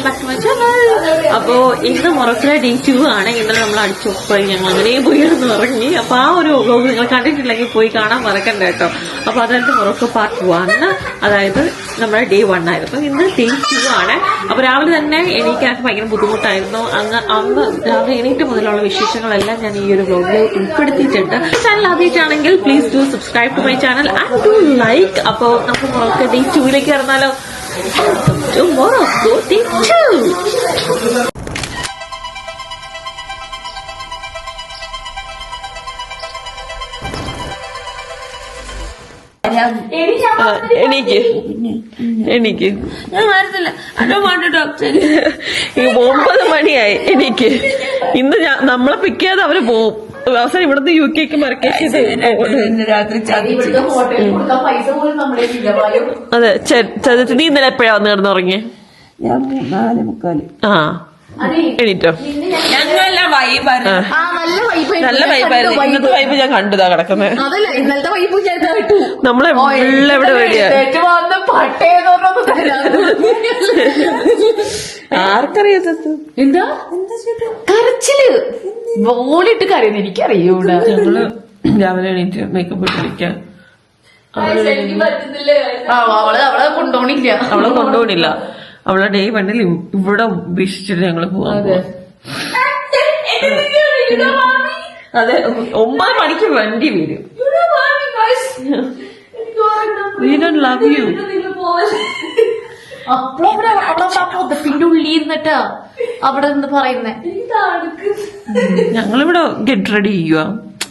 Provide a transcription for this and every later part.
Welcome back to my channel. അപ്പോ ഇന്ന് മൊറോക്കോയിലെ day 2 ആണ്. ഇന്നലെ നമ്മൾ അടിച്ചൊപ്പായി ഞങ്ങൾ അങ്ങനെയും പോയി ഇറങ്ങി. അപ്പൊ ആ ഒരു വ്ലോഗ് നിങ്ങൾ കണ്ടിട്ടില്ലെങ്കിൽ പോയി കാണാൻ മറക്കണ്ട കേട്ടോ. അപ്പൊ അതായത് മൊറോക്കോ പാർട്ട് 1, അതായത് നമ്മുടെ ഡേ 1 ആയിരുന്നു. ഇന്ന് ഡേ 2 ആണ്. അപ്പൊ രാവിലെ തന്നെ എണീക്കാനൊക്കെ ഭയങ്കര ബുദ്ധിമുട്ടായിരുന്നു. അന്ന് രാവിലെ എണീറ്റ് മുതലുള്ള വിശേഷങ്ങളെല്ലാം ഞാൻ ഈ ഒരു വ്ലോഗിൽ ഉൾപ്പെടുത്തിയിട്ടുണ്ട്. ചാനൽ ആദ്യമായിട്ടാണെങ്കിൽ please do subscribe to my channel and to like. അപ്പൊ നമുക്ക് മൊറോക്കോ ഡേ 2ലേക്ക് ഇറങ്ങാലോ. Morocco Day 2. എനിക്ക് ഞാൻ വരുന്നില്ല. 9 മണിയായി. എനിക്ക് ഇന്ന് നമ്മളെ പിക്ക് ചെയ്ത് അവര് പോവും. അവസാനം ഇവിടുന്ന് UK മറക്കേക്ക് അതെ. നീ ഇന്നലെ എപ്പോഴാ വന്ന് കിടന്നുറങ്ങിയ? ആ എണീറ്റോ? നല്ല വൈബായിരുന്നു. ഇന്നത്തെ വൈബ് ഞാൻ കണ്ടതാ കിടക്കുന്നത്. നമ്മളെ എവിടെ വേടിയാ ആർക്കറിയാത്തത് എന്താ കരച്ചില് ബോളിട്ട് കരയുന്ന എനിക്കറിയൂടാ. ഞങ്ങള് രാവിലെ എണീറ്റ് മേക്കപ്പ് ഇട്ടിരിക്കാം. അവളെ കൊണ്ടുപോണില്ല. അവളെ ഡേ 1 ഇവിടെ ഉപേക്ഷിച്ചിട്ട് ഞങ്ങള് പോവാൻ. അതെ 9 മണിക്ക് വണ്ടി വരും. We don't love you. പിന്നെ ഉള്ളി ഇരുന്നിട്ടാ അവിടെ നിന്ന് പറയുന്നേ. ഞങ്ങളിവിടെ ഗെറ്റ് റെഡി ചെയ്യുക.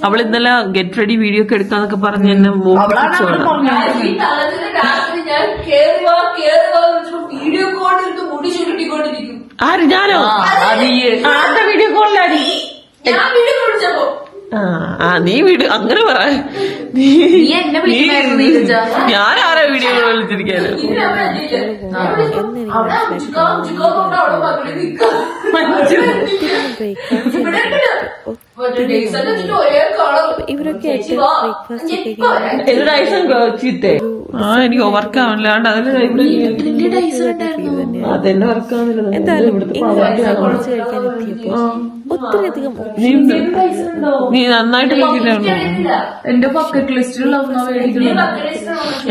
അവൾ ഇന്നലെ ഗെറ്റ് റെഡി വീഡിയോ ഒക്കെ എടുക്കാന്നൊക്കെ പറഞ്ഞ് എന്നെ ആര്? ഞാനോ? ആരുടെ വീഡിയോ കോളിലാടി? നീ വീഡിയോ അങ്ങനെ പറ. ഞാൻ ആരാ വീഡിയോ കോൾ വിളിച്ചിരിക്കാന്? എനിക്ക് വർക്കാവില്ലാണ്ട് അതെന്നെ വർക്കാവില്ല. ഒത്തിരിയധികം നീ നന്നായിട്ട് എന്റെ ബക്കറ്റ് ലിസ്റ്റിലുള്ള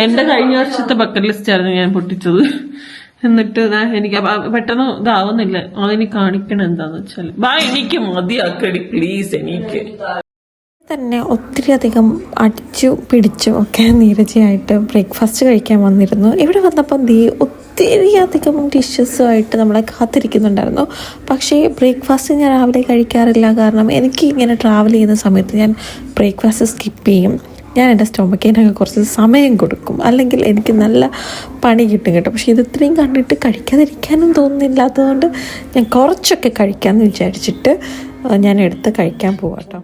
എന്റെ കഴിഞ്ഞ വർഷത്തെ ബക്കറ്റ് ലിസ്റ്റ് ആയിരുന്നു ഞാൻ പൊട്ടിച്ചത്. എന്നിട്ട് എനിക്ക് പെട്ടെന്ന് ഇതാവുന്നില്ല. അതെനി കാണിക്കണം എന്താന്ന് വെച്ചാല്. എനിക്ക് മതിയാക്കടി പ്ലീസ്. എനിക്ക് തന്നെ ഒത്തിരിയധികം അടിച്ചു പിടിച്ചു ഒക്കെ നീരജയായിട്ട് ബ്രേക്ക്ഫാസ്റ്റ് കഴിക്കാൻ വന്നിരുന്നു. ഇവിടെ വന്നപ്പം ഒത്തിരിയധികം ഡിഷസുമായിട്ട് നമ്മളെ കാത്തിരിക്കുന്നുണ്ടായിരുന്നു. പക്ഷേ ബ്രേക്ക്ഫാസ്റ്റ് ഞാൻ രാവിലെ കഴിക്കാറില്ല. കാരണം എനിക്ക് ഇങ്ങനെ ട്രാവൽ ചെയ്യുന്ന സമയത്ത് ഞാൻ ബ്രേക്ക്ഫാസ്റ്റ് സ്കിപ്പ് ചെയ്യും. ഞാൻ എൻ്റെ സ്റ്റൊമക്കിനൊക്കെ കുറച്ച് സമയം കൊടുക്കും, അല്ലെങ്കിൽ എനിക്ക് നല്ല പണി കിട്ടും കേട്ടോ. പക്ഷേ ഇത്രയും കണ്ടിട്ട് കഴിക്കാതിരിക്കാനും തോന്നുന്നില്ലാത്തതുകൊണ്ട് ഞാൻ കുറച്ചൊക്കെ കഴിക്കാമെന്ന് വിചാരിച്ചിട്ട് ഞാൻ എടുത്ത് കഴിക്കാൻ പോവാം കേട്ടോ.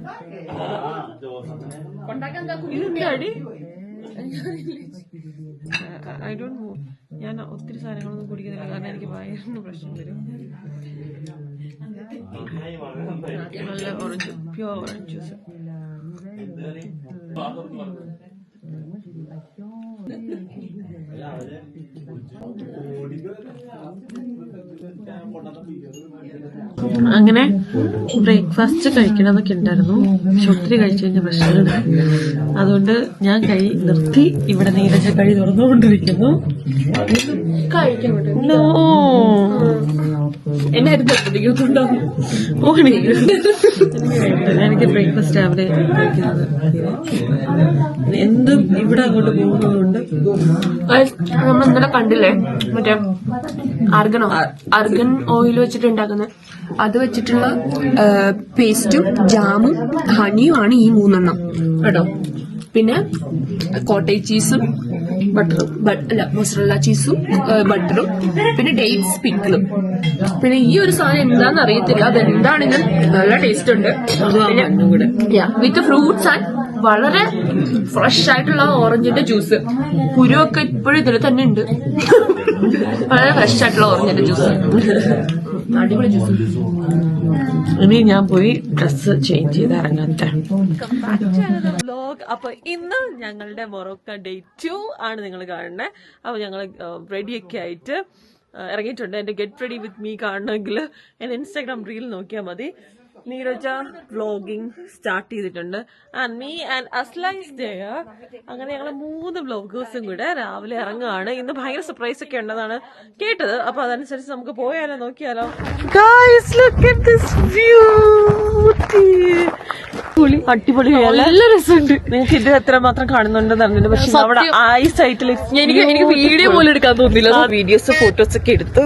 ഞാൻ ഒത്തിരി സാധനങ്ങളൊന്നും കുടിക്കുന്നില്ല, കാരണം എനിക്ക് വയറിന് പ്രശ്നം വരും. നല്ല ഓറഞ്ച്, പ്യൂർ ഓറഞ്ച് ജ്യൂസ്. അങ്ങനെ ബ്രേക്ക്ഫാസ്റ്റ് കഴിക്കണമെന്നൊക്കെ ഉണ്ടായിരുന്നു. പക്ഷെ ഒത്തിരി കഴിച്ചു കഴിഞ്ഞ പ്രശ്നമാണ്. അതുകൊണ്ട് ഞാൻ കഴി നിർത്തി. ഇവിടെ നീരജ കഴി തുറന്നുകൊണ്ടിരിക്കുന്നു. എനിക്ക് ബ്രേക്ക്ഫാസ്റ്റ് രാവിലെ കഴിക്കുന്നത് എന്തും ഇവിടെ അങ്ങോട്ട് പോകുന്നതുകൊണ്ട്. നമ്മൾ ഇന്നലെ കണ്ടില്ലേ മറ്റേ അർഗൻ ഓയിൽ വെച്ചിട്ട് ഉണ്ടാക്കുന്നത്. അത് വെച്ചിട്ടുള്ള പേസ്റ്റും ജാമും ഹണിയും ആണ് ഈ 3 കേട്ടോ. പിന്നെ കോട്ടേജ് ചീസും ബട്ടറും, മൊസറല്ല ചീസും ബട്ടറും, പിന്നെ ഡേറ്റ്സ് പിക്കിളും. പിന്നെ ഈ ഒരു സാധനം എന്താണെന്ന് അറിയത്തില്ല. അതെന്താണെങ്കിലും നല്ല ടേസ്റ്റ് ഉണ്ട്. പിന്നെ വിത്ത് ഫ്രൂട്ട്സ് ആൻഡ് വളരെ ഫ്രഷ് ആയിട്ടുള്ള ഓറഞ്ചിന്റെ ജ്യൂസ്. കുരുവൊക്കെ ഇപ്പോഴും ഇതിൽ തന്നെ ഉണ്ട്. വളരെ ഫ്രഷ് ആയിട്ടുള്ള ഓറഞ്ചിന്റെ ജ്യൂസ്, അടിപൊളി ജ്യൂസ്. ഇനി ഞാൻ പോയി ഡ്രസ് ചേഞ്ച് ചെയ്ത് ഇറങ്ങട്ടെ. അപ്പൊ ഇന്ന് ഞങ്ങളുടെ മൊറോക്കോ ഡേ 2 ആണ് നിങ്ങൾ കാണുന്നത്. അപ്പൊ ഞങ്ങൾ റെഡിയൊക്കെ ആയിട്ട് ഇറങ്ങിയിട്ടുണ്ട്. എൻ്റെ ഗെറ്റ് റെഡി വിത്ത് മീ കാണണമെങ്കിൽ എൻ്റെ ഇൻസ്റ്റാഗ്രാം റീൽ നോക്കിയാൽ മതി. നീരജ വ്ലോഗിങ് സ്റ്റാർട്ട് ചെയ്തിട്ടുണ്ട്. And me and Asla is there. അങ്ങനെ ഞങ്ങൾ 3 വ്ലോഗേഴ്സും കൂടെ രാവിലെ ഇറങ്ങുകയാണ്. ഇന്ന് ഭയങ്കര സർപ്രൈസ് ഒക്കെ ഉണ്ടെന്നാണ് കേട്ടത്. അപ്പൊ അതനുസരിച്ച് നമുക്ക് പോയാലോ, നോക്കിയാലോ. Guys, look at this beauty. അടിപൊളി, നല്ല രസമുണ്ട്. നിങ്ങൾക്ക് ഇത് എത്രമാത്രം കാണുന്നുണ്ടെന്ന് അറിഞ്ഞില്ല, പക്ഷെ നമ്മുടെ ഐ സൈറ്റിൽ എനിക്ക് വീഡിയോ പോലും എടുക്കാൻ തോന്നില്ല. വീഡിയോസ് ഫോട്ടോസ് ഒക്കെ എടുത്തു.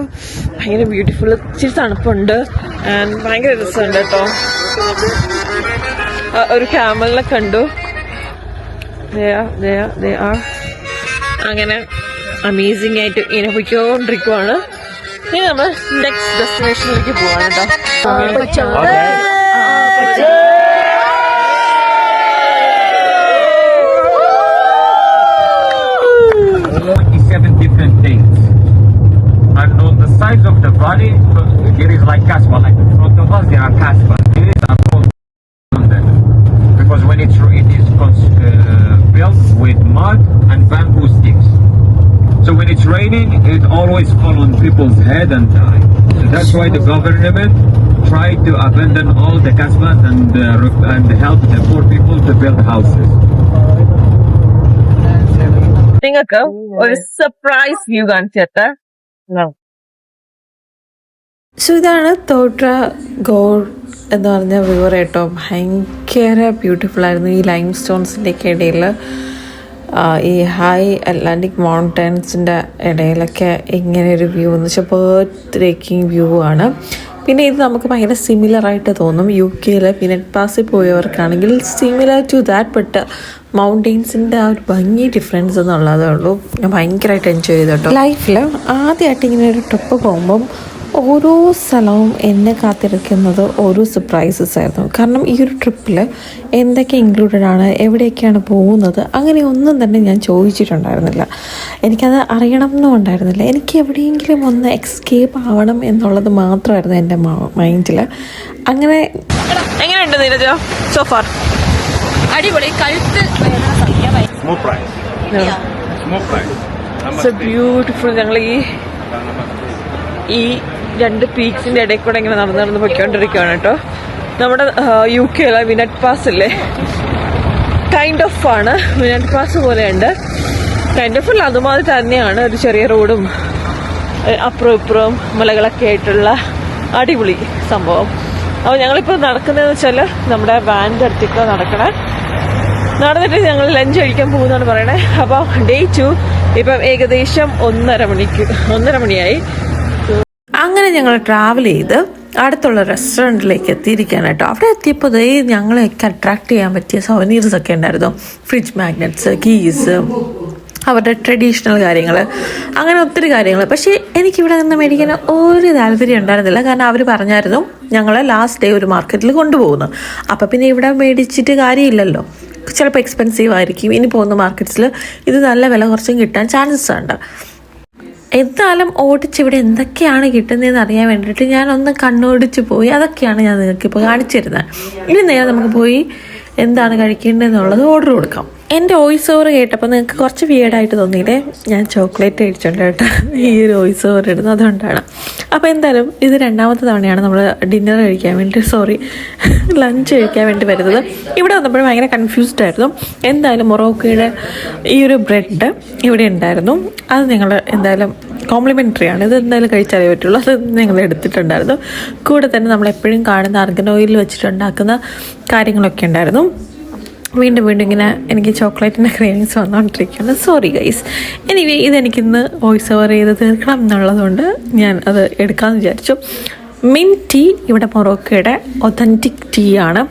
ഭയങ്കര ബ്യൂട്ടിഫുൾ, ഇച്ചിരി തണുപ്പുണ്ട് ആൻഡ് ഭയങ്കര രസമുണ്ട് കേട്ടോ. ഒരു ക്യാമലിനെ കണ്ടു. അങ്ങനെ അമേസിംഗ് ആയിട്ട് ഇങ്ങനെ പോയിക്കൊണ്ടിരിക്കുവാണ്. ഇനി നമ്മൾ നെക്സ്റ്റ് ഡെസ്റ്റിനേഷനിലേക്ക് പോവാണ് കേട്ടോ. Different things, and on the sides of the valley there is like kasbah, like in front of us there are kasbah. These are called London because when it is built with mud and bamboo sticks, so when it's raining it always fall on people's head and die. So that's why the government tried to abandon all the kasbahs and help the poor people to build houses. നിങ്ങൾക്ക് ഒരു surprise view കാണിച്ചേട്ടെ. So ഇതാണ് തോട്ര God എന്ന് പറഞ്ഞ view കേട്ടോ. ഭയങ്കര beautiful ആയിരുന്നു. ഈ lime സ്റ്റോൺസിൻ്റെ ഒക്കെ ഇടയിൽ, ഈ ഹൈ അറ്റ്ലാന്റിക് മൗണ്ടൻസിൻ്റെ ഇടയിലൊക്കെ ഇങ്ങനെ ഒരു വ്യൂ എന്ന് വെച്ചാൽ ബേർത്ത് ബ്രേക്കിംഗ് വ്യൂ ആണ്. പിന്നെ ഇത് നമുക്ക് ഭയങ്കര സിമിലറായിട്ട് തോന്നും. UK പിനറ്റ് പാസിൽ പോയവർക്കാണെങ്കിൽ സിമിലർ ടു ദാറ്റ്, ബട്ട് മൗണ്ടെയ്ൻസിൻ്റെ ആ ഒരു ഭംഗി ഡിഫറൻസ് എന്നുള്ളതേ ഉള്ളൂ. ഞാൻ ഭയങ്കരമായിട്ട് എൻജോയ് ചെയ്തു കേട്ടോ. ലൈഫിൽ ആദ്യമായിട്ട് ഇങ്ങനെ ഒരു ട്രിപ്പ് പോകുമ്പം ഓരോ സ്ഥലവും എന്നെ കാത്തിരിക്കുന്നത് ഓരോ സർപ്രൈസസ് ആയിരുന്നു. കാരണം ഈ ഒരു ട്രിപ്പിൽ എന്തൊക്കെ ഇൻക്ലൂഡഡ് ആണ്, എവിടെയൊക്കെയാണ് പോകുന്നത്, അങ്ങനെ ഒന്നും തന്നെ ഞാൻ ചോദിച്ചിട്ടുണ്ടായിരുന്നില്ല. എനിക്കത് അറിയണം എന്നും ഉണ്ടായിരുന്നില്ല. എനിക്ക് എവിടെയെങ്കിലും ഒന്ന് എക്സ്കേപ്പ് ആവണം എന്നുള്ളത് മാത്രമായിരുന്നു എൻ്റെ മൈൻഡിൽ. അങ്ങനെ എങ്ങനെയുണ്ട് നീരജ സോഫാർ? അടിപൊളി. കഴുത്ത് ബ്യൂട്ടിഫുൾ. ഞങ്ങൾ ഈ 2 പീക്സിന്റെ ഇടയിൽ കൂടെ ഇങ്ങനെ നടന്ന് പൊയ്ക്കൊണ്ടിരിക്കുകയാണ് കേട്ടോ. നമ്മുടെ UK വിനറ്റ് പാസ് ഇല്ലേ, കൈൻഡ് ഓഫ് ആണ്. വിനറ്റ് പാസ് പോലെയുണ്ട്, കൈൻഡ് ഓഫ് അല്ല, അതുമാതിരി തന്നെയാണ്. ഒരു ചെറിയ റോഡും അപ്പുറവും ഇപ്പുറവും മലകളൊക്കെ ആയിട്ടുള്ള അടിപൊളി സംഭവം. അപ്പോൾ ഞങ്ങളിപ്പോൾ നടക്കുന്നതെന്ന് വെച്ചാൽ നമ്മുടെ വാൻ്റെ അടുത്തേക്ക് നടന്നിട്ട് ഞങ്ങൾ ലഞ്ച് കഴിക്കാൻ പോകുന്നതാണ് പറയണേ. അപ്പോൾ Day 2 ഇപ്പം ഏകദേശം 1:30 മണിയായി. അങ്ങനെ ഞങ്ങൾ ട്രാവൽ ചെയ്ത് അടുത്തുള്ള റെസ്റ്റോറൻറ്റിലേക്ക് എത്തിയിരിക്കുകയാണ് കേട്ടോ. അവിടെ എത്തിയപ്പോൾ ഞങ്ങളെയൊക്കെ അട്രാക്ട് ചെയ്യാൻ പറ്റിയ സോവനീർസ് ഒക്കെ ഉണ്ടായിരുന്നു. ഫ്രിഡ്ജ് മാഗ്നറ്റ്സ്, കീസ്, അവരുടെ ട്രഡീഷണൽ കാര്യങ്ങൾ, അങ്ങനെ ഒത്തിരി കാര്യങ്ങൾ. പക്ഷേ എനിക്കിവിടെ നിന്ന് മേടിക്കാൻ ഒരു താല്പര്യം ഉണ്ടായിരുന്നില്ല. കാരണം അവർ പറഞ്ഞായിരുന്നു ഞങ്ങളെ ലാസ്റ്റ് ഡേ ഒരു മാർക്കറ്റിൽ കൊണ്ടുപോകുന്നു. അപ്പം പിന്നെ ഇവിടെ മേടിച്ചിട്ട് കാര്യമില്ലല്ലോ, ചിലപ്പോൾ എക്സ്പെൻസീവ് ആയിരിക്കും. ഇനി പോകുന്ന മാർക്കറ്റ്സിൽ ഇത് നല്ല വില കുറച്ചും കിട്ടാൻ ചാൻസസ് ഉണ്ട്. എന്തായാലും ഓടിച്ചിവിടെ എന്തൊക്കെയാണ് കിട്ടുന്നതെന്ന് അറിയാൻ വേണ്ടിയിട്ട് ഞാനൊന്ന് കണ്ണോടിച്ച് പോയി. അതൊക്കെയാണ് ഞാൻ നിങ്ങൾക്കിപ്പോൾ കാണിച്ചിരുന്നത്. ഇനി നേരെ നമുക്ക് പോയി എന്താണ് കഴിക്കേണ്ടതെന്നുള്ളത് ഓർഡർ കൊടുക്കാം. എൻ്റെ വോയിസ് ഓവർ കേട്ടപ്പോൾ നിങ്ങൾക്ക് കുറച്ച് വിയേർഡായിട്ട് തോന്നിയില്ലേ? ഞാൻ ചോക്ലേറ്റ് കഴിച്ചിട്ടുണ്ട് കേട്ടോ ഈ ഒരു വോയിസ് ഓവർ ഇടുന്നത്, അതുകൊണ്ടാണ്. അപ്പോൾ എന്തായാലും ഇത് 2ാമത്തെ തവണയാണ് നമ്മൾ ഡിന്നർ കഴിക്കാൻ വേണ്ടി, ലഞ്ച് കഴിക്കാൻ വേണ്ടി വരുന്നത്. ഇവിടെ വന്നപ്പോഴും ഭയങ്കര കൺഫ്യൂസ്ഡ് ആയിരുന്നു. എന്തായാലും മൊറോക്കോയുടെ ഈ ഒരു ബ്രെഡ് ഇവിടെ ഉണ്ടായിരുന്നു. അത് ഞങ്ങൾ എന്തായാലും കോംപ്ലിമെൻ്ററി ആണ്, ഇത് എന്തായാലും കഴിച്ചാലേ പറ്റുള്ളൂ. അത് ഞങ്ങൾ എടുത്തിട്ടുണ്ടായിരുന്നു. കൂടെ തന്നെ നമ്മളെപ്പോഴും കാണുന്ന ആർഗൻ ഓയിലിൽ വെച്ചിട്ടുണ്ടാക്കുന്ന കാര്യങ്ങളൊക്കെ ഉണ്ടായിരുന്നു. വീണ്ടും ഇങ്ങനെ എനിക്ക് ചോക്ലേറ്റിൻ്റെ ക്രേവിങ്സ് വന്നുകൊണ്ടിരിക്കുകയാണ്. Sorry guys. എനിവേ ഇതെനിക്കിന്ന് വോയിസ് ഓവർ ചെയ്ത് തീർക്കണം എന്നുള്ളതുകൊണ്ട് ഞാൻ അത് എടുക്കാമെന്ന് വിചാരിച്ചു. മിൻറ്റ് ടീ ഇവിടെ മൊറോക്കോയുടെ ഒതൻറ്റിക് ടീ ആണ്.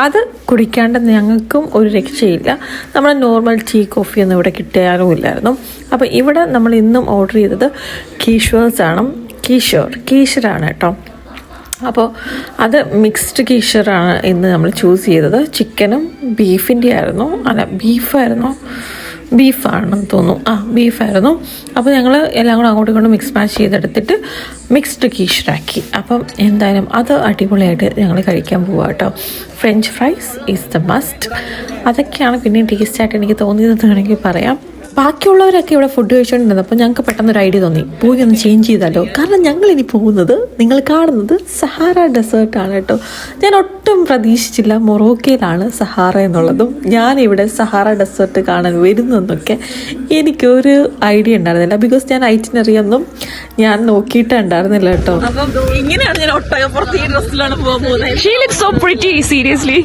അത് കുടിക്കാണ്ട് ഞങ്ങൾക്കും ഒരു രക്ഷയില്ല. നമ്മൾ നോർമൽ ടീ കോഫി ഒന്നും ഇവിടെ കിട്ടാനും ഇല്ലായിരുന്നു. അപ്പോൾ ഇവിടെ നമ്മൾ ഇന്നും ഓർഡർ ചെയ്തത് കീഷറാണ് കേട്ടോ. അപ്പോൾ അത് മിക്സ്ഡ് കീഷറാണ് ഇന്ന് നമ്മൾ ചൂസ് ചെയ്തത്. ചിക്കനും ബീഫിൻ്റെ ആയിരുന്നു, അല്ല ബീഫാണെന്ന് തോന്നുന്നു, ബീഫായിരുന്നു. അപ്പോൾ ഞങ്ങൾ എല്ലാം കൂടെ അങ്ങോട്ടും ഇങ്ങോട്ടും മിക്സ് മാച്ച് ചെയ്തെടുത്തിട്ട് മിക്സ്ഡ് കീഷറാക്കി. അപ്പം എന്തായാലും അത് അടിപൊളിയായിട്ട് ഞങ്ങൾ കഴിക്കാൻ പോവാം കേട്ടോ. French fries is the must. അതൊക്കെയാണ് പിന്നെ ടേസ്റ്റായിട്ട് എനിക്ക് തോന്നിയതെന്ന് വേണമെങ്കിൽ പറയാം. ബാക്കിയുള്ളവരൊക്കെ ഇവിടെ ഫുഡ് കഴിച്ചുകൊണ്ടിരുന്നത് അപ്പോൾ ഞങ്ങൾക്ക് പെട്ടെന്നൊരു ഐഡിയ തോന്നി പോയി ഒന്ന് ചേഞ്ച് ചെയ്താലോ. കാരണം ഞങ്ങളിനി പോകുന്നത് നിങ്ങൾ കാണുന്നത് സഹാറ ഡെസേർട്ടാണ് കേട്ടോ. ഞാൻ ഒട്ടും പ്രതീക്ഷിച്ചില്ല മൊറോക്കയിലാണ് സഹാറ എന്നുള്ളതും ഞാനിവിടെ സഹാറ ഡെസേർട്ട് കാണാൻ വരുന്നതെന്നൊക്കെ എനിക്കൊരു ഐഡിയ ഉണ്ടായിരുന്നില്ല. ബിക്കോസ് ഞാൻ ഐറ്റിനറി ഒന്നും ഞാൻ നോക്കിയിട്ടുണ്ടായിരുന്നില്ല കേട്ടോ. അപ്പം ഇങ്ങനെയാണ് ഞാൻ ഒട്ടകപ്പുറത്ത് ഈ ഡ്രസ്സിലാണ് പോകുന്നത്. She looks so pretty, seriously.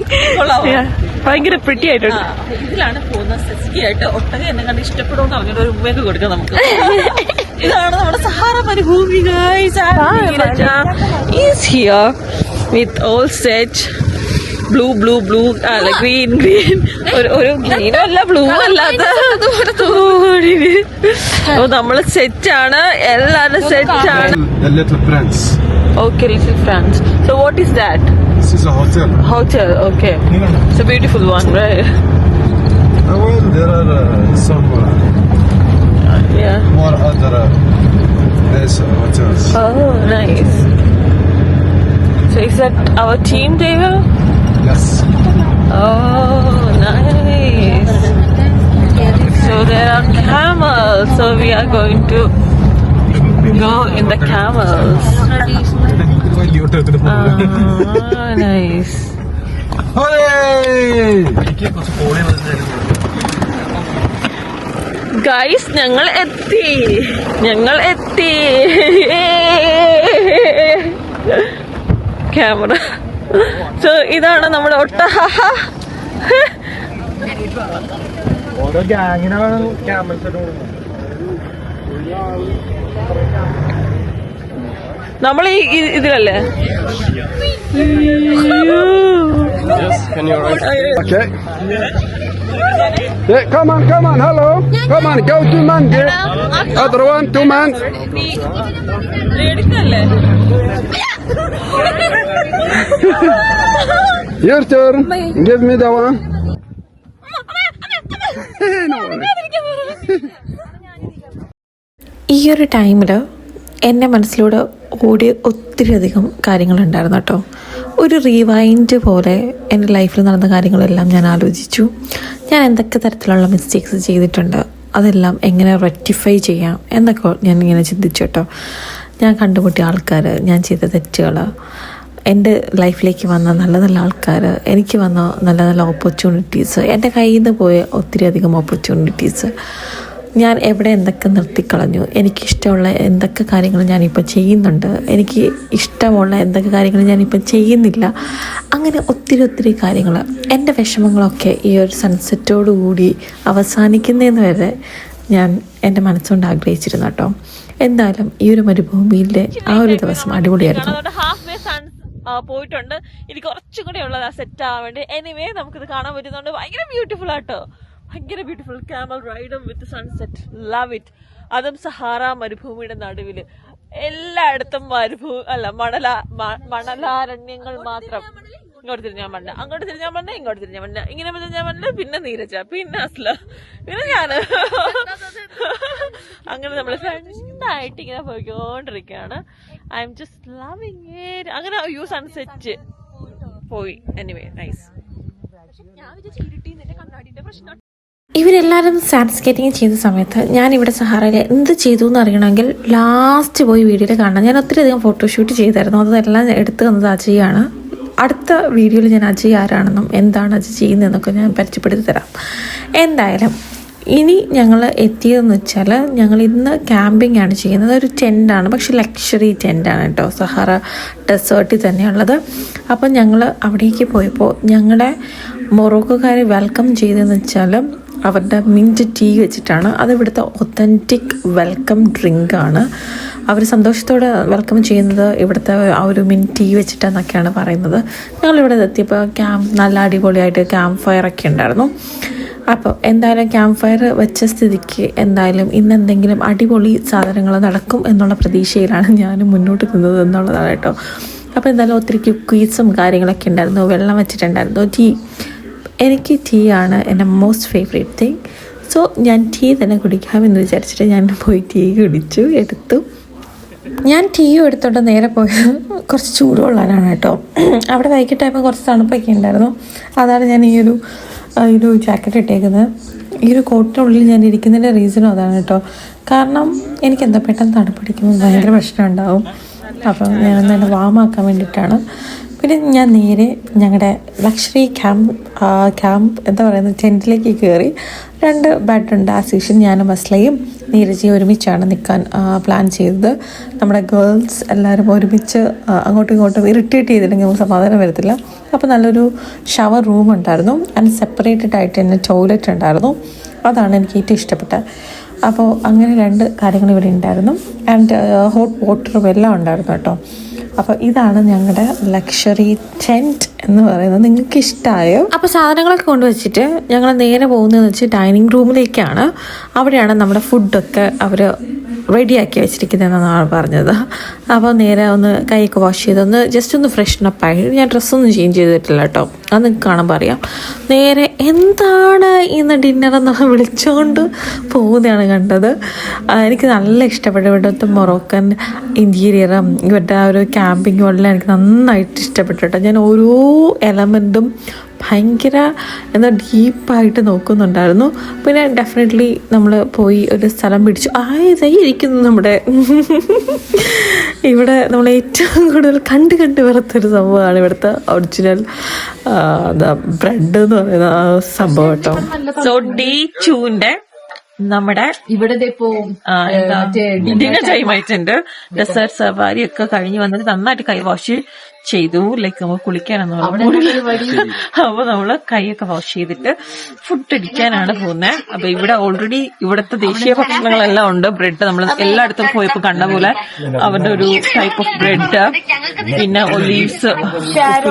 Yeah. ഭയങ്കര പ്രിറ്റി ആയിട്ടുണ്ട്. ഇതിലാണ് പോകുന്നത് സെസ്കിയായിട്ട്. ഒട്ടകം എന്നെ കണ്ട് ഇഷ്ടപ്പെടുമെന്ന് പറഞ്ഞിട്ട് ഒരു ഉമ്മയൊക്കെ കൊടുക്കാം നമുക്ക്. ഇതാണ് നമ്മുടെ സഹാറ മരുഭൂമി. Is here with all set blue അല്ല green ഒരു ഗ്രീനും അല്ല ബ്ലൂ അല്ലാത്ത നമ്മള് സെറ്റ് ആണ്, എല്ലാരും സെറ്റ് ആണ്. The Little Prince. Okay, Little France. So what is that? This is a hotel. Hotel, okay. It's a beautiful one, right? Well, there are some Yeah. more other nice hotels. Oh, nice. So is that our team there? Yes. Oh, nice. So there are camels. So we are going to go in the camels. Oh, nice. Hey! Guys, ഞങ്ങൾ എത്തി. Camera. So ഇതാണ് നമ്മുടെ ഒട്ടഹ. ഓരോ ഗ്യാങ്ങിനാണ് camel's. നമ്മൾ ഇതിലല്ലേ? Okay. Yeah, come on, hello. Come on, go to man. Other one, 2 man. എടുക്കല്ലേ? Your turn. Give me the one. ഈ ഒരു ടൈമിൽ എൻ്റെ മനസ്സിലൂടെ ഓടിയ ഒത്തിരി അധികം കാര്യങ്ങളുണ്ടായിരുന്നു കേട്ടോ. ഒരു റീവൈൻഡ് പോലെ എൻ്റെ ലൈഫിൽ നടന്ന കാര്യങ്ങളെല്ലാം ഞാൻ ആലോചിച്ചു. ഞാൻ എന്തൊക്കെ തരത്തിലുള്ള മിസ്റ്റേക്സ് ചെയ്തിട്ടുണ്ട്, അതെല്ലാം എങ്ങനെ റെക്ടിഫൈ ചെയ്യാം എന്നൊക്കെ ഞാൻ ഇങ്ങനെ ചിന്തിച്ചു കേട്ടോ. ഞാൻ കണ്ടുമുട്ടിയ ആൾക്കാർ, ഞാൻ ചെയ്ത തെറ്റുകൾ, എൻ്റെ ലൈഫിലേക്ക് വന്ന നല്ല നല്ല ആൾക്കാർ, എനിക്ക് വന്ന നല്ല നല്ല ഓപ്പർച്യൂണിറ്റീസ്, എൻ്റെ കയ്യിൽ നിന്ന് പോയ ഒത്തിരി അധികം ഓപ്പർച്യൂണിറ്റീസ്, ഞാൻ എവിടെ എന്തൊക്കെ നിർത്തിക്കളഞ്ഞു, എനിക്കിഷ്ടമുള്ള എന്തൊക്കെ കാര്യങ്ങൾ ഞാനിപ്പോൾ ചെയ്യുന്നുണ്ട്, എനിക്ക് ഇഷ്ടമുള്ള എന്തൊക്കെ കാര്യങ്ങൾ ഞാനിപ്പോൾ ചെയ്യുന്നില്ല, അങ്ങനെ ഒത്തിരി കാര്യങ്ങൾ. എൻ്റെ വിഷമങ്ങളൊക്കെ ഈ ഒരു സൺസെറ്റോടുകൂടി അവസാനിക്കുന്നതെന്ന് വരെ ഞാൻ എൻ്റെ മനസ്സുകൊണ്ട് ആഗ്രഹിച്ചിരുന്നു കേട്ടോ. എന്തായാലും ഈ ഒരു മരുഭൂമിയിലെ ആ ഒരു ദിവസം അടിപൊളിയായിരുന്നു. പോയിട്ടുണ്ട്. ഇനി കുറച്ചും കൂടെ ഉള്ളത് സെറ്റ് ആവാൻ വേണ്ടി. എനിവേ നമുക്കിത് കാണാൻ പറ്റുന്നുണ്ട്. ഭയങ്കര ബ്യൂട്ടിഫുൾ ആട്ടോ, ഭയങ്കര ബ്യൂട്ടിഫുൾ. ക്യാമൽ റൈഡും വിത്ത് സൺസെറ്റ്, ലവ് ഇറ്റ്. അതും സഹാറ മരുഭൂമിയുടെ നടുവില്. എല്ലായിടത്തും മണലാരണ്യങ്ങൾ മാത്രം. ഇങ്ങോട്ട് തിരിഞ്ഞാൻ പണ്ട, അങ്ങോട്ട് തിരിഞ്ഞാൻ പണ്ട, ഇങ്ങോട്ട് തിരിഞ്ഞാൻ പണ്ട, ഇങ്ങനെ തിരിഞ്ഞാൻ പണ്ട, പിന്നെ നീരജ, പിന്നെ അസ്ല, പിന്നെ ഞാന്. അങ്ങനെ നമ്മള് ഫ്രണ്ടായിട്ട് ഇങ്ങനെ പോയിക്കൊണ്ടിരിക്കുകയാണ്. I am just loving it. അങ്ങനെ യു സൺസെറ്റ് പോയി. Anyway nice. ഇവരെല്ലാവരും സാൻഡ് സ്കേറ്റിംഗ് ചെയ്ത സമയത്ത് ഞാനിവിടെ സഹാറയിൽ എന്ത് ചെയ്തു എന്ന് അറിയണമെങ്കിൽ ലാസ്റ്റ് പോയി വീഡിയോയിൽ കാണണം. ഞാൻ ഒത്തിരി അധികം ഫോട്ടോഷൂട്ട് ചെയ്തായിരുന്നു. അതെല്ലാം എടുത്തു തന്നത് അജയാണ്. അടുത്ത വീഡിയോയിൽ ഞാൻ അജയ് ആരാണെന്നും എന്താണ് അജയ് ചെയ്യുന്നതെന്നൊക്കെ ഞാൻ പരിചയപ്പെടുത്തി തരാം. എന്തായാലും ഇനി ഞങ്ങൾ എത്തിയതെന്ന് വെച്ചാൽ, ഞങ്ങൾ ഇന്ന് ക്യാമ്പിംഗ് ആണ് ചെയ്യുന്നത്. ഒരു ടെൻ്റാണ്, പക്ഷെ ലക്ഷറി ടെൻ്റാണ് കേട്ടോ, സഹാറ ഡെസേർട്ടിൽ തന്നെയുള്ളത്. അപ്പം ഞങ്ങൾ അവിടേക്ക് പോയപ്പോൾ ഞങ്ങളുടെ മൊറോക്കോക്കാർ വെൽക്കം ചെയ്തതെന്ന് വെച്ചാൽ അവരുടെ മിൻറ്റ് ടീ വെച്ചിട്ടാണ്. അത് ഇവിടുത്തെ ഒത്തൻറ്റിക് വെൽക്കം ഡ്രിങ്കാണ്. അവർ സന്തോഷത്തോടെ വെൽക്കം ചെയ്യുന്നത് ഇവിടുത്തെ ആ ഒരു മിൻറ്റ് ടീ വെച്ചിട്ടെന്നൊക്കെയാണ് പറയുന്നത്. ഞങ്ങളിവിടെ എത്തിയപ്പോൾ നല്ല അടിപൊളിയായിട്ട് ക്യാമ്പ് ഫയറൊക്കെ ഉണ്ടായിരുന്നു. അപ്പോൾ എന്തായാലും ക്യാമ്പ് ഫയർ വെച്ച സ്ഥിതിക്ക് എന്തായാലും ഇന്ന് എന്തെങ്കിലും അടിപൊളി സാധനങ്ങൾ നടക്കും എന്നുള്ള പ്രതീക്ഷയിലാണ് ഞാൻ മുന്നോട്ട് നിന്നത് എന്നുള്ളതാണ് കേട്ടോ. അപ്പോൾ എന്തായാലും ഒത്തിരി കുക്കീസും കാര്യങ്ങളൊക്കെ ഉണ്ടായിരുന്നു. വെള്ളം വെച്ചിട്ടുണ്ടായിരുന്നു. ടീ, എനിക്ക് ടീ ആണ് എൻ്റെ മോസ്റ്റ് ഫേവറേറ്റ് തിങ്. സോ ഞാൻ ടീ തന്നെ കുടിക്കാമെന്ന് വിചാരിച്ചിട്ട് ഞാൻ പോയി ടീ എടുത്തു. ഞാൻ ടീയും എടുത്തോണ്ട് നേരെ പോയത് കുറച്ച് ചൂടുകൊള്ളാനാണ് കേട്ടോ. അവിടെ വൈകിട്ടായപ്പോൾ കുറച്ച് തണുപ്പൊക്കെ ഉണ്ടായിരുന്നു. അതാണ് ഞാൻ ഈ ഒരു ജാക്കറ്റ് ഇട്ടേക്കുന്നത്. ഈ ഒരു കോട്ടിനുള്ളിൽ ഞാൻ ഇരിക്കുന്നതിൻ്റെ റീസണും അതാണ് കേട്ടോ. കാരണം എനിക്കെന്താ പെട്ടെന്ന് തണുപ്പിടിക്കുമ്പോൾ ഭയങ്കര പ്രശ്നം ഉണ്ടാവും. അപ്പം ഞാനൊന്ന് എന്നെ വാമാക്കാൻ വേണ്ടിയിട്ടാണ്. പിന്നെ ഞാൻ നേരെ ഞങ്ങളുടെ ലക്ഷറി ക്യാമ്പ് എന്താ പറയുന്നത് ടെൻറ്റിലേക്ക് കയറി. 2 ബെഡുണ്ട്. ആസ് യൂഷ്വൽ ഞാനും മസ്ലയും നീരജിയും ഒരുമിച്ചാണ് നിൽക്കാൻ പ്ലാൻ ചെയ്തത്. നമ്മുടെ ഗേൾസ് എല്ലാവരും ഒരുമിച്ച് അങ്ങോട്ടും ഇങ്ങോട്ടും ഇറിറ്റേറ്റ് ചെയ്തില്ലെങ്കിൽ നമുക്ക് സമാധാനം വരത്തില്ല. അപ്പോൾ നല്ലൊരു ഷവർ റൂം ഉണ്ടായിരുന്നു. ആൻഡ് സെപ്പറേറ്റഡ് ആയിട്ട് തന്നെ ടോയ്ലറ്റ് ഉണ്ടായിരുന്നു. അതാണ് എനിക്ക് ഏറ്റവും ഇഷ്ടപ്പെട്ടത്. അപ്പോൾ അങ്ങനെ 2 കാര്യങ്ങൾ ഇവിടെ ഉണ്ടായിരുന്നു. ആൻഡ് ഹോട്ട് വാട്ടറും എല്ലാം ഉണ്ടായിരുന്നു കേട്ടോ. അപ്പോൾ ഇതാണ് ഞങ്ങളുടെ ലക്ഷറി ടെൻറ്റ് എന്ന് പറയുന്നത്. നിങ്ങൾക്ക് ഇഷ്ടമായോ? അപ്പോൾ സാധനങ്ങളൊക്കെ കൊണ്ടുവച്ചിട്ട് ഞങ്ങൾ നേരെ പോകുന്നതെന്ന് വെച്ചാൽ ഡൈനിങ് റൂമിലേക്കാണ്. അവിടെയാണ് നമ്മുടെ ഫുഡൊക്കെ അവർ റെഡിയാക്കി വെച്ചിരിക്കുന്നതെന്നാണ് പറഞ്ഞത്. അപ്പോൾ നേരെ ഒന്ന് കൈയൊക്കെ വാഷ് ചെയ്തൊന്ന് ജസ്റ്റ് ഒന്ന് ഫ്രഷ്നപ്പ് ആയി. ഞാൻ ഡ്രസ്സൊന്നും ചേഞ്ച് ചെയ്തിട്ടില്ല കേട്ടോ. അത് നിങ്ങൾക്ക് കാണുമ്പോൾ അറിയാം. നേരെ എന്താണ് ഇന്ന് ഡിന്നറെന്ന് വിളിച്ചുകൊണ്ട് പോകുന്നതാണ് കണ്ടത്. എനിക്ക് നല്ല ഇഷ്ടപ്പെട്ടു. ഇവിടുത്തെ മൊറോക്കൻ ഇൻറ്റീരിയറും ഇവരുടെ ആ ഒരു ക്യാമ്പിങ്ങും എല്ലാം എനിക്ക് നന്നായിട്ട് ഇഷ്ടപ്പെട്ടു കേട്ടോ. ഞാൻ ഓരോ എലമെൻറ്റും ഭയങ്കര എന്താ ഡീപ്പായിട്ട് നോക്കുന്നുണ്ടായിരുന്നു. പിന്നെ ഡെഫിനറ്റ്ലി നമ്മൾ പോയി ഒരു സ്ഥലം പിടിച്ചു. ഇരിക്കുന്നു നമ്മുടെ ഇവിടെ നമ്മൾ ഏറ്റവും കൂടുതൽ കണ്ട് വരത്തൊരു സംഭവമാണ് ഇവിടുത്തെ ഒറിജിനൽ ബ്രെഡ് എന്ന് പറയുന്ന ആ സംഭവം കേട്ടോ. സോ ഡേ 2 നമ്മുടെ ഇവിടെ ഡിന്നർ ടൈം ആയിട്ടുണ്ട്. ഡെസേർട്ട് സവാരി ഒക്കെ കഴിഞ്ഞ് വന്നിട്ട് നന്നായിട്ട് കൈ വാഷ് ചെയ്തു. ലൈക്ക് നമ്മൾ കുളിക്കാനെന്ന് അപ്പൊ നമ്മള് കൈയൊക്കെ വാഷ് ചെയ്തിട്ട് ഫുഡ് അടിക്കാനാണ് പോകുന്നത്. അപ്പൊ ഇവിടെ ഓൾറെഡി ഇവിടുത്തെ ദേശീയ ഭക്ഷണങ്ങളെല്ലാം ഉണ്ട്. ബ്രെഡ് നമ്മൾ എല്ലായിടത്തും പോയപ്പോ കണ്ട പോലെ അവരുടെ ഒരു ടൈപ്പ് ഓഫ് ബ്രെഡ്, പിന്നെ ഒലീവ്സ്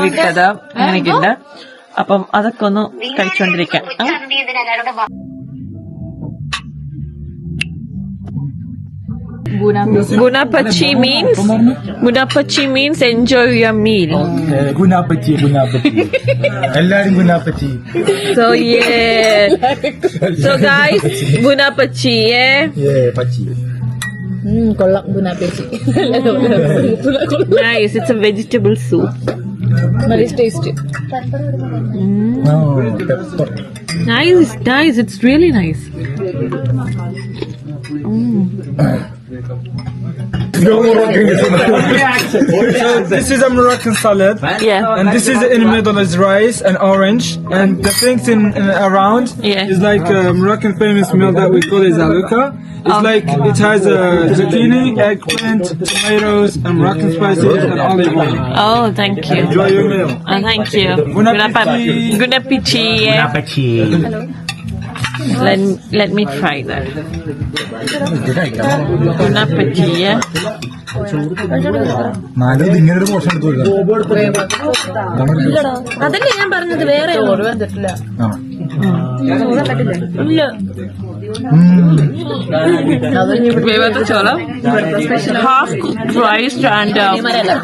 ഇട്ടത് അങ്ങനെയൊക്കെ ഉണ്ട്. അപ്പം അതൊക്കെ ഒന്ന് കഴിച്ചുകൊണ്ടിരിക്കാം. Bunapachi means enjoy your meal. Gunapati. Ellarum Gunapati. So yeah. So guys, Bunapachi, yeah. Yeah, Pachi. കൊള്ളാം ബുനാപ്പച്ചി. Nice. It's a vegetable soup. നല്ല taste. Oh, pepper. Nice. It's really nice. No Moroccan. So this is a Moroccan salad. Yeah. And this is in the middle is rice and orange, and the things in around Yeah. is like a Moroccan famous meal that we call is alouka. It's like it has zucchini, eggplant, tomatoes, and Moroccan spices and olive oil. Oh, thank you. Enjoy your meal. Thank you. Bunapachi. Bunapachi. Yeah. Let me try that. Bunapachi, yeah. ഇങ്ങനെ portion അതല്ലേ ഞാൻ പറഞ്ഞത്. വേറെ Vevata chola, half cooked rice and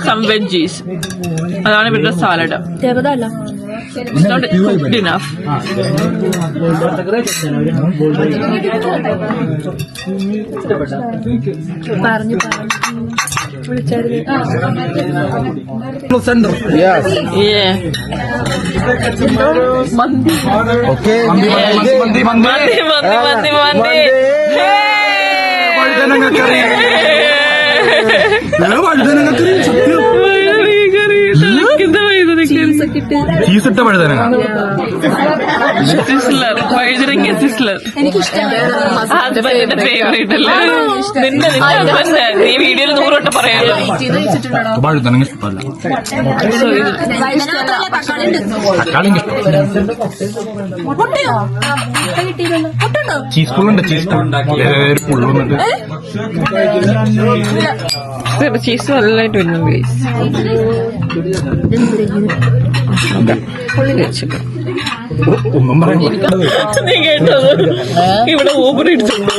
some veggies. Adana bit of salad. It's not cooked enough. center. Yes. Yeah. Mandi. Okay. Mandi. Cheese ഇട്ട പഴുതനങ്ങ. വഴുതനങ്ങ sizzler. ഹസ്ബൻഡിന്റെ favourite അല്ലേ? നിന്റെ ഹസ്ബൻഡ് നീ വീഡിയോയിൽ 100 വട്ടം പറയാലോ. പഴുതനങ്ങ ഇഷ്ടമല്ല. തക്കാളി ചീസ് പുള്ളുണ്ട്. ചീസ് പുള്ളുന്നുണ്ട്. ചീസ് നല്ലതായിട്ട് വരുന്നു ഗൈസ്. ഒന്നും പറയാൻ നീ കേട്ടത് ഇവിടെ ഊബർ ഇടിച്ചുണ്ടോ?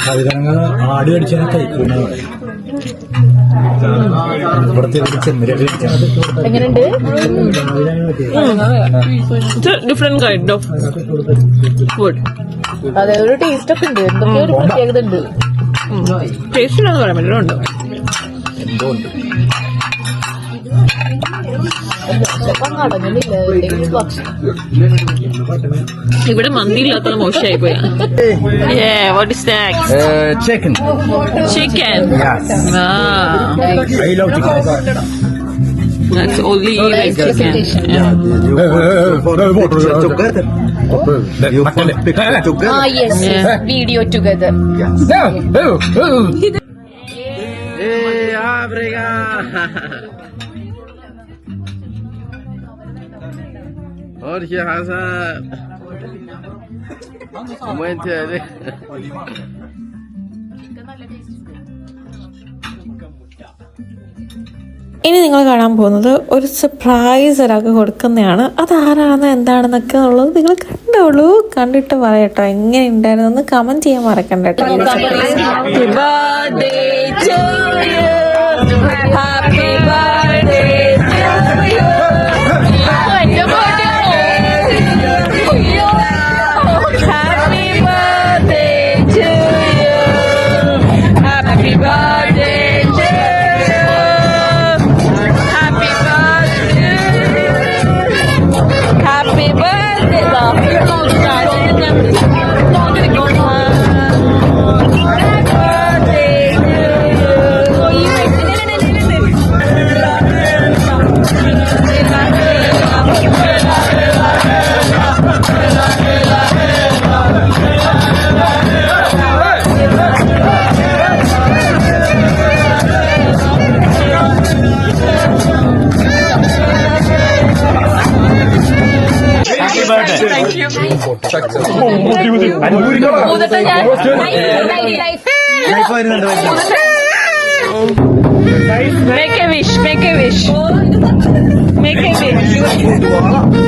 പഴുതനങ്ങ ആടി അടിച്ചാൽ കഴിക്കുന്ന ഇവിടുത്തെ ചെമ്മരി എങ്ങനെയുണ്ട്? Different kind of food. അതെ, ഒരു ടേസ്റ്റ് ഒക്കെ ഉണ്ട്. എന്തൊക്കെയോ ഒരു പ്രത്യേകത ഉണ്ട്. ടേസ്റ്റ് ഇല്ലാന്ന് പറയാൻ പറ്റില്ല. ഉണ്ട്. എന്തോ ഉണ്ട്. ഇവിടെ മന്തി ഇല്ലാത്തത് മോശമായി പോയാ. What is that? Chicken. Chicken. Yes. Ah, I love chicken. that's only like chicken. Yeah. yes. Yeah. Video together. Hey, Africa. और क्या हासा ഇനി നിങ്ങൾ കാണാൻ പോകുന്നത് ഒരു സർപ്രൈസ് ഒരാൾക്ക് കൊടുക്കുന്നതാണ്. അതാരാണെന്ന് എന്താണെന്നൊക്കെ ഉള്ളത് നിങ്ങൾ കണ്ടോളൂ. കണ്ടിട്ട് പറയട്ടോ എങ്ങനെ ഉണ്ടായിരുന്നെന്ന് കമന്റ് ചെയ്യാൻ മറക്കണ്ട കേട്ടോ. Make a wish. Make a wish. Make a wish.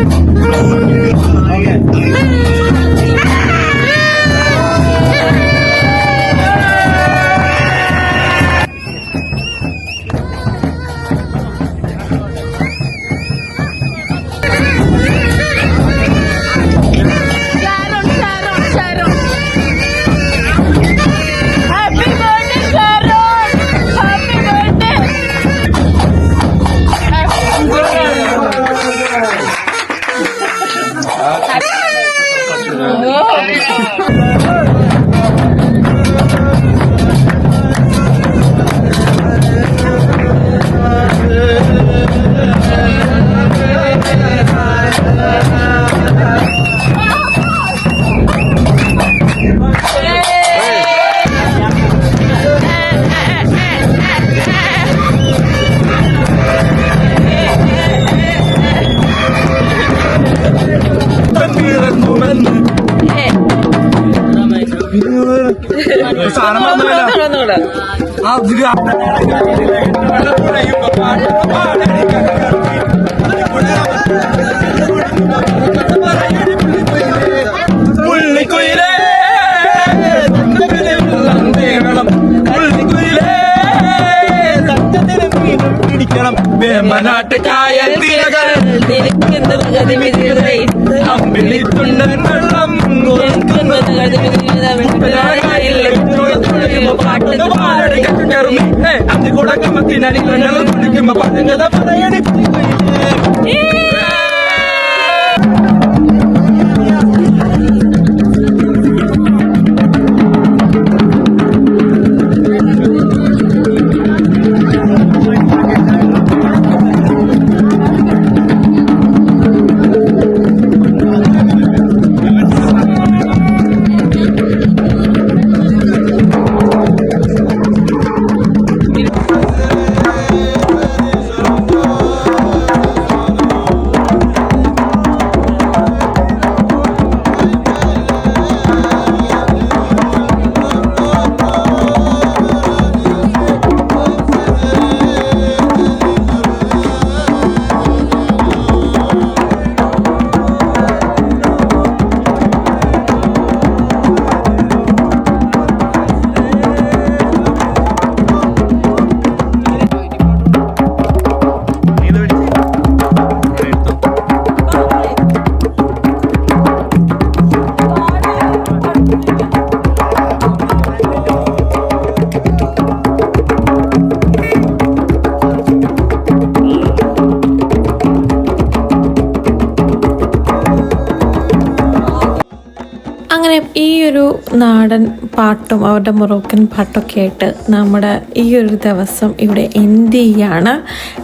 അങ്ങനെ ഈ ഒരു നാടൻ പാട്ടും അവരുടെ മൊറോക്കൻ പാട്ടൊക്കെ ആയിട്ട് നമ്മുടെ ഈ ഒരു ദിവസം ഇവിടെ എൻഡ് ചെയ്യാണ്.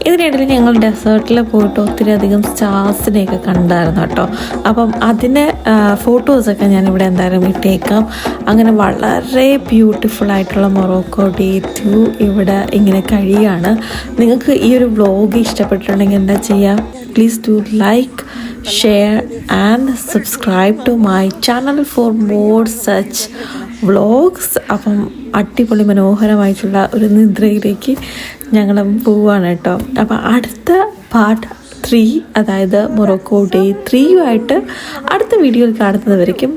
ഇതിനിടയിൽ ഞങ്ങൾ ഡെസേർട്ടിൽ പോയിട്ട് ഒത്തിരി അധികം സ്റ്റാർസിനെയൊക്കെ കണ്ടായിരുന്നു കേട്ടോ. അപ്പം അതിൻ്റെ ഫോട്ടോസൊക്കെ ഞാനിവിടെ എന്തായാലും ഇട്ടേക്കാം. അങ്ങനെ വളരെ ബ്യൂട്ടിഫുൾ ആയിട്ടുള്ള മൊറോക്കോ ഡേ 2 ഇവിടെ ഇങ്ങനെ കഴിയാണ്. നിങ്ങൾക്ക് ഈ ഒരു വ്ലോഗ് ഇഷ്ടപ്പെട്ടിട്ടുണ്ടെങ്കിൽ എന്താ ചെയ്യുക, please do like, share and subscribe to my channel for more such vlogs. അപ്പം അടിപൊളി മനോഹരമായിട്ടുള്ള ഒരു നിദ്രയിലേക്ക് ഞങ്ങൾ പോവുകയാണ് കേട്ടോ. അപ്പം അടുത്ത പാർട്ട് 3, അതായത് മൊറോക്കോ ഡേ 3 അടുത്ത വീഡിയോയിൽ കാണുന്നത് വരയ്ക്കും